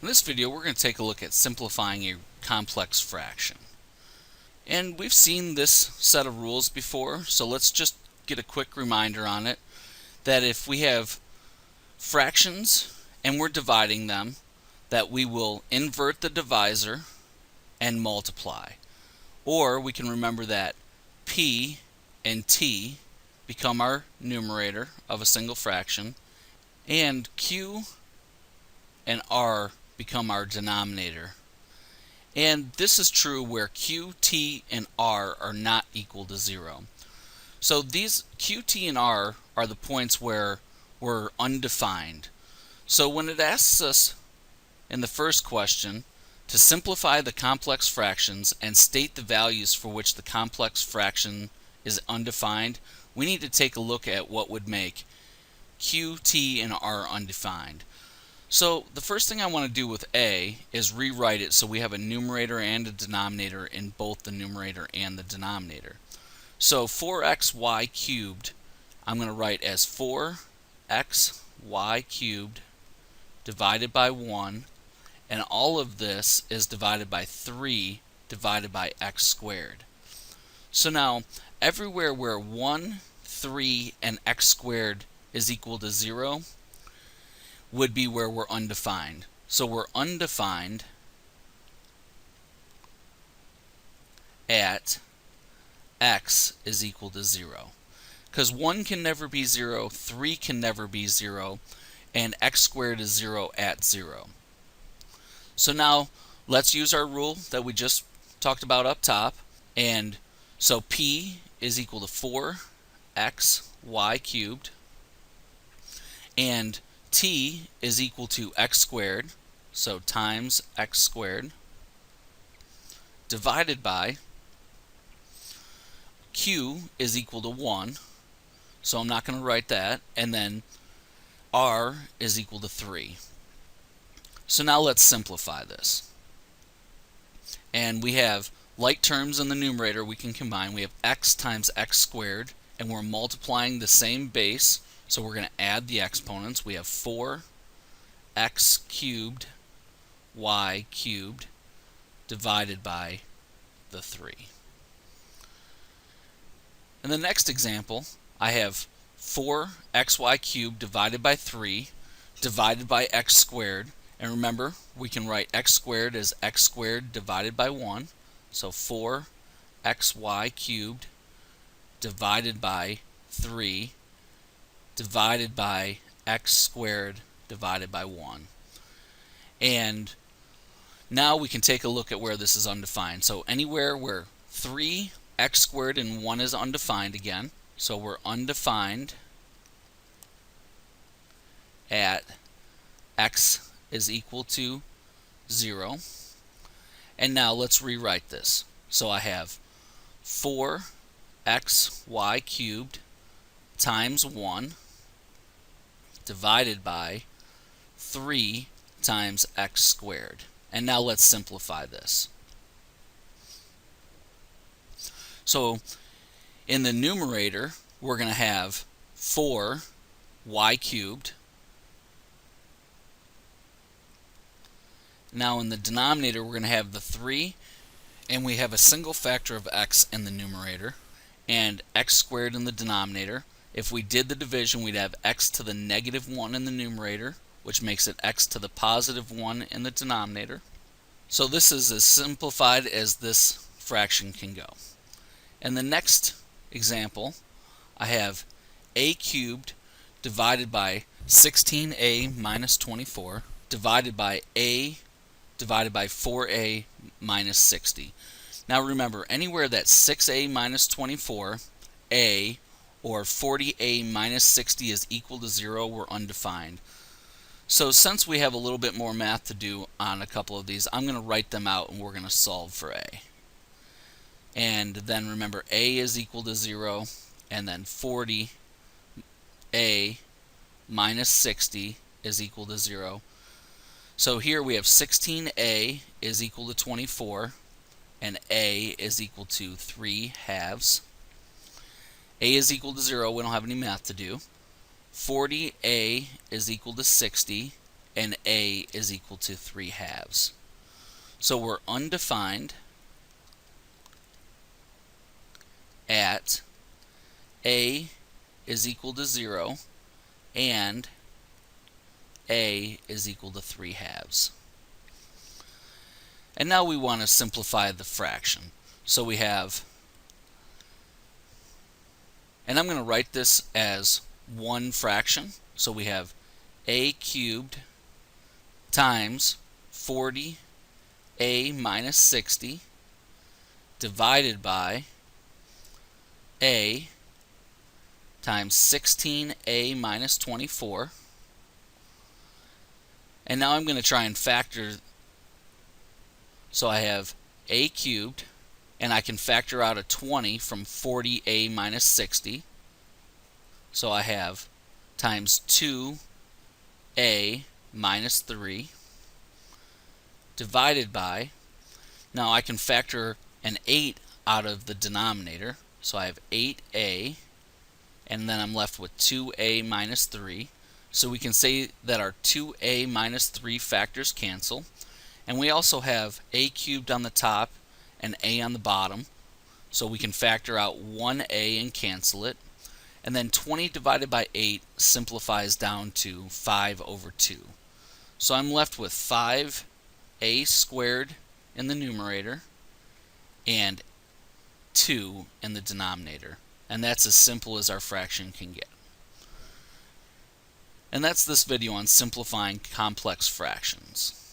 In this video, we're going to take a look at simplifying a complex fraction. And we've seen this set of rules before, so let's just get a quick reminder on it, that if we have fractions and we're dividing them, that we will invert the divisor and multiply. Or we can remember that P and T become our numerator of a single fraction, and Q and R become our denominator. And this is true where Q, T, and R are not equal to 0. So these Q, T, and R are the points where we're undefined. So when it asks us in the first question to simplify the complex fractions and state the values for which the complex fraction is undefined, we need to take a look at what would make Q, T, and R undefined. So the first thing I want to do with A is rewrite it so we have a numerator and a denominator in both the numerator and the denominator. So 4xy cubed I'm going to write as 4xy cubed divided by 1, and all of this is divided by 3 divided by x squared. So now everywhere where 1, 3, and x squared is equal to 0 would be where we're undefined. So we're undefined at x is equal to 0. Because 1 can never be 0, 3 can never be 0, and x squared is 0 at 0. So now let's use our rule that we just talked about up top. And so P is equal to 4xy cubed, and T is equal to x squared, so times x squared, divided by Q is equal to 1, so I'm not going to write that, and then R is equal to 3. So now let's simplify this. And we have like terms in the numerator we can combine. We have x times x squared, and we're multiplying the same base, so we're going to add the exponents. We have 4x cubed y cubed divided by the 3. In the next example, I have 4xy cubed divided by 3 divided by x squared. And remember, we can write x squared as x squared divided by 1. So 4xy cubed divided by 3 divided by x squared divided by 1. And now we can take a look at where this is undefined. So anywhere where 3x squared and 1 is undefined again, so we're undefined at x is equal to 0. And now let's rewrite this. So I have 4xy cubed times 1 divided by 3 times x squared. And now let's simplify this. So in the numerator, we're going to have 4y cubed. Now in the denominator, we're going to have the 3, and we have a single factor of x in the numerator and x squared in the denominator. If we did the division, we'd have x to the negative 1 in the numerator, which makes it x to the positive 1 in the denominator. So this is as simplified as this fraction can go. In the next example, I have a cubed divided by 16a minus 24 divided by a divided by 4a minus 60. Now remember, anywhere that 6a minus 24, a, or 40a minus 60 is equal to 0, we're undefined. So since we have a little bit more math to do on a couple of these, I'm going to write them out and we're going to solve for a. And then remember, a is equal to 0, and then 40a minus 60 is equal to 0. So here we have 16a is equal to 24, and a is equal to 3 halves. A is equal to 0, we don't have any math to do. 40a is equal to 60, and a is equal to 3/2. So we're undefined at a is equal to 0 and a is equal to 3/2. And now we want to simplify the fraction. So we have, and I'm going to write this as one fraction. So we have a cubed times 40a minus 60 divided by a times 16a minus 24. And now I'm going to try and factor. So I have a cubed, and I can factor out a 20 from 40a minus 60. So I have times 2a minus 3 divided by, now I can factor an 8 out of the denominator. So I have 8a, and then I'm left with 2a minus 3. So we can say that our 2a minus 3 factors cancel. And we also have a cubed on the top and a on the bottom. So we can factor out 1a and cancel it. And then 20 divided by 8 simplifies down to 5 over 2. So I'm left with 5a squared in the numerator and 2 in the denominator. And that's as simple as our fraction can get. And that's this video on simplifying complex fractions.